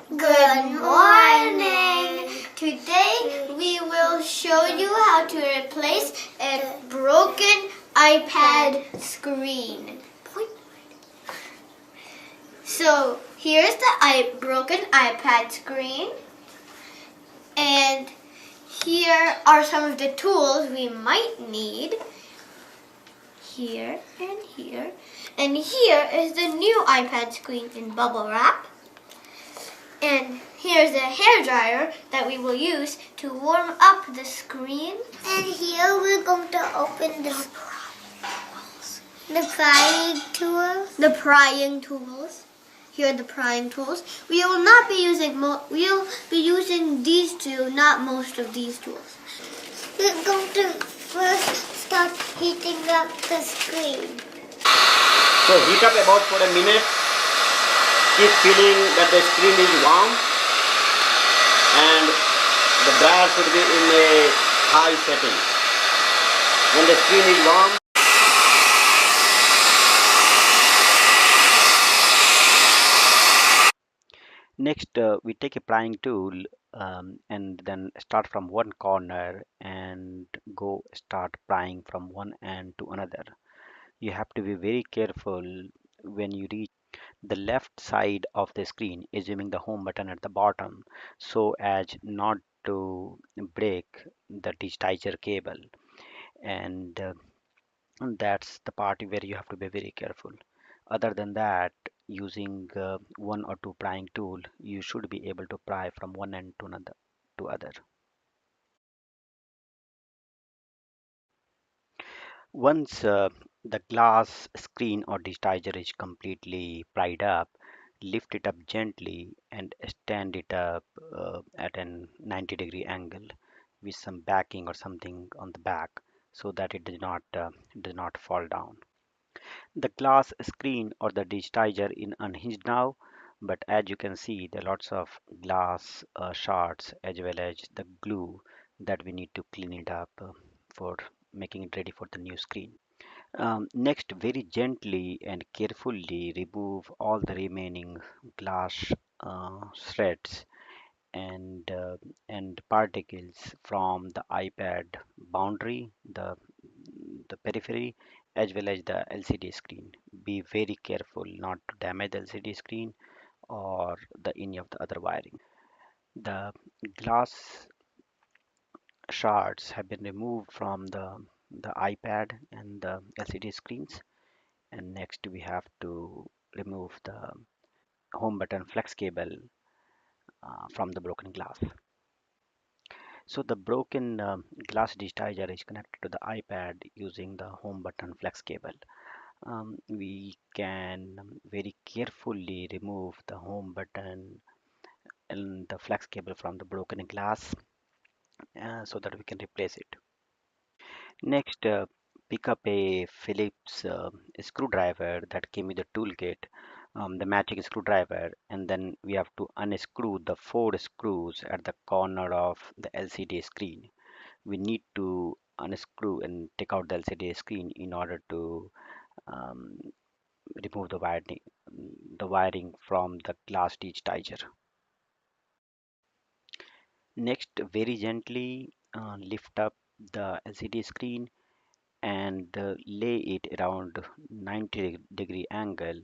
Good morning! Today we will show you how to replace a broken iPad screen. So here's the broken iPad screen, and here are some of the tools we might need. Here and here. And here is the new iPad screen in bubble wrap. And here's a hairdryer that we will use to warm up the screen. And here we're going to open the prying tools. The prying tools. Here are the prying tools. We will not be using we'll be using these two, not most of these tools. We're going to first start heating up the screen. So heat up about for a minute. Keep feeling that the screen is warm, and the dryer should be in a high setting. When the screen is warm, next we take a prying tool and then start from one corner and go start prying from one end to another. You have to be very careful when you reach the left side of the screen, assuming the home button at the bottom, so as not to break the digitizer cable. And that's the part where you have to be very careful. Other than that, using one or two prying tool, you should be able to pry from one end to another to other. Once the glass screen or digitizer is completely pried up, lift it up gently and stand it up at an 90-degree angle with some backing or something on the back so that it does not fall down. The glass screen or the digitizer is unhinged now, but as you can see, there are lots of glass shards as well as the glue that we need to clean it up for making it ready for the new screen. Next, very gently and carefully remove all the remaining glass shreds and and particles from the iPad boundary, the periphery, as well as the LCD screen. Be very careful not to damage the LCD screen or the any of the other wiring. The glass shards have been removed from the iPad and the LCD screens. And next we have to remove the home button flex cable from the broken glass. So the broken glass digitizer is connected to the iPad using the home button flex cable. We can very carefully remove the home button and the flex cable from the broken glass so that we can replace it. Next, pick up a Phillips screwdriver that came with the toolkit, the matching screwdriver, and then we have to unscrew the four screws at the corner of the LCD screen. We need to unscrew and take out the LCD screen in order to um, remove the wiring from the glass digitizer. Next, very gently lift up the LCD screen and lay it around 90-degree angle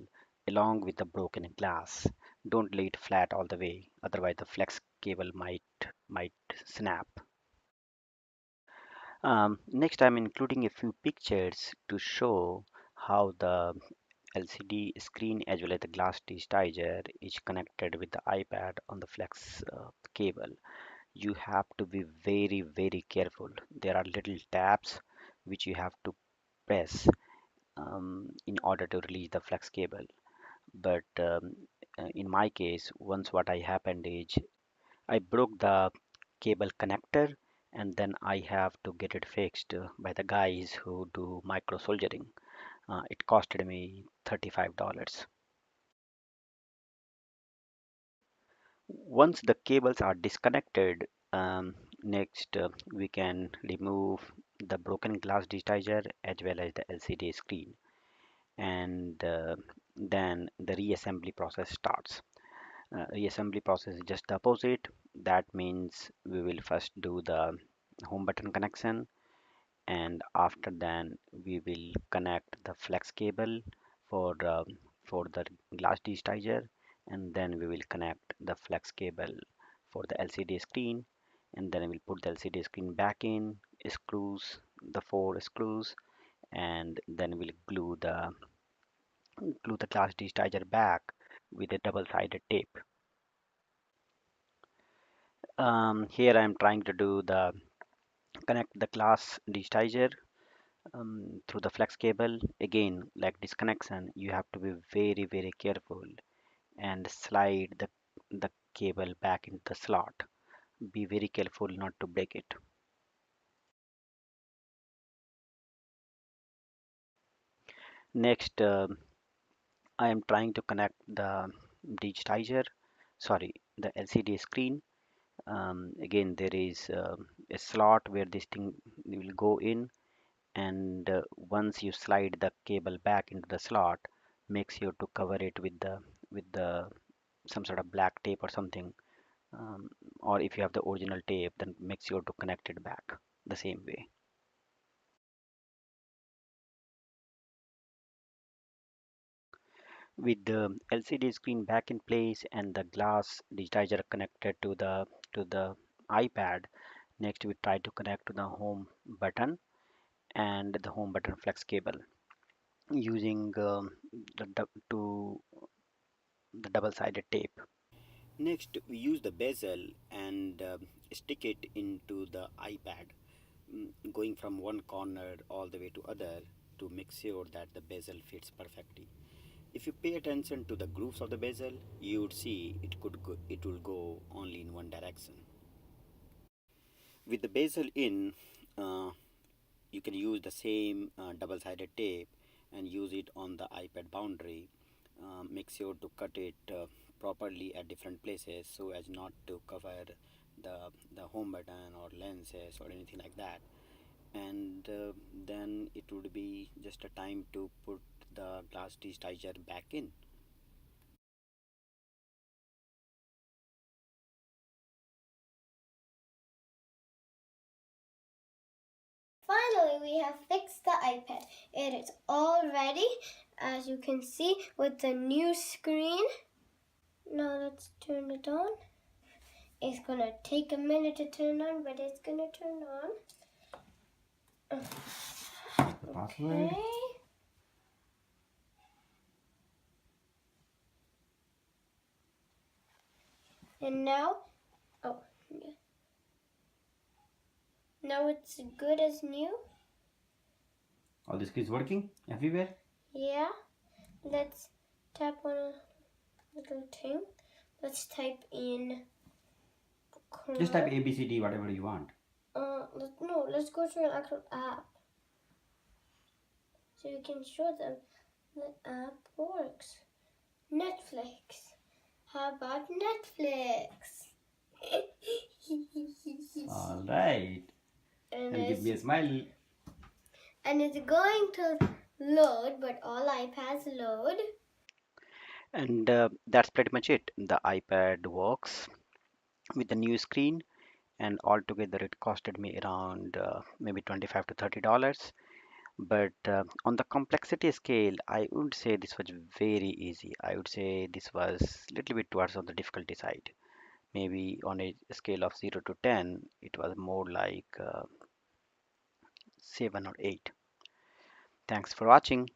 along with the broken glass. Don't lay it flat all the way, otherwise the flex cable might snap. Next, I'm including a few pictures to show how the LCD screen as well as the glass digitizer is connected with the iPad on the flex cable. You have to be very, very careful. There are little tabs which you have to press in order to release the flex cable. But in my case, once what I happened is I broke the cable connector and then I have to get it fixed by the guys who do micro soldering. It costed me $35. Once the cables are disconnected, next we can remove the broken glass digitizer as well as the LCD screen, and then the reassembly process starts. Reassembly process is just the opposite. That means we will first do the home button connection, and after then we will connect the flex cable for for the glass digitizer, and then we will connect the flex cable for the LCD screen, and then we'll put the LCD screen back in, screws the four screws, and then we'll glue the glass digitizer back with a double-sided tape. Here I am trying to do the connect the glass digitizer through the flex cable. Again, like this connection, you have to be very careful and slide the cable back into the slot. Be very careful not to break it. Next, I am trying to connect the digitizer, sorry, the LCD screen. Again, there is a slot where this thing will go in, and once you slide the cable back into the slot, make sure to cover it with the some sort of black tape or something, um, or if you have the original tape, then make sure to connect it back the same way. With the LCD screen back in place and the glass digitizer connected to the iPad, next we try to connect to the home button and the home button flex cable using the double-sided tape. Next, we use the bezel and stick it into the iPad, going from one corner all the way to other to make sure that the bezel fits perfectly. If you pay attention to the grooves of the bezel, you would see it will go only in one direction. With the bezel in, uh, you can use the same double-sided tape and use it on the iPad boundary. Make sure to cut it properly at different places so as not to cover the home button or lenses or anything like that. And then it would be just a time to put the glass digitizer back in. Finally, we have fixed the iPad. It is all ready, as you can see, with the new screen. Now let's turn it on. It's gonna take a minute to turn on, but it's gonna turn on. Password. Okay. And now, oh, yeah. Now it's good as new. All this is working everywhere. Yeah. Let's tap on a little thing. Let's type in Chrome. Just type ABCD, whatever you want. Let's go to an actual app so we can show them the app works. Netflix. How about Netflix? All right. and And give me a smile. it's going to load, but all iPads load. And that's pretty much it. The iPad works with the new screen, and altogether it costed me around maybe 25 to $30. But on the complexity scale, I would say this was very easy. I would say this was a little bit towards on the difficulty side. Maybe on a scale of 0 to 10, it was more like 7 or 8. Thanks for watching.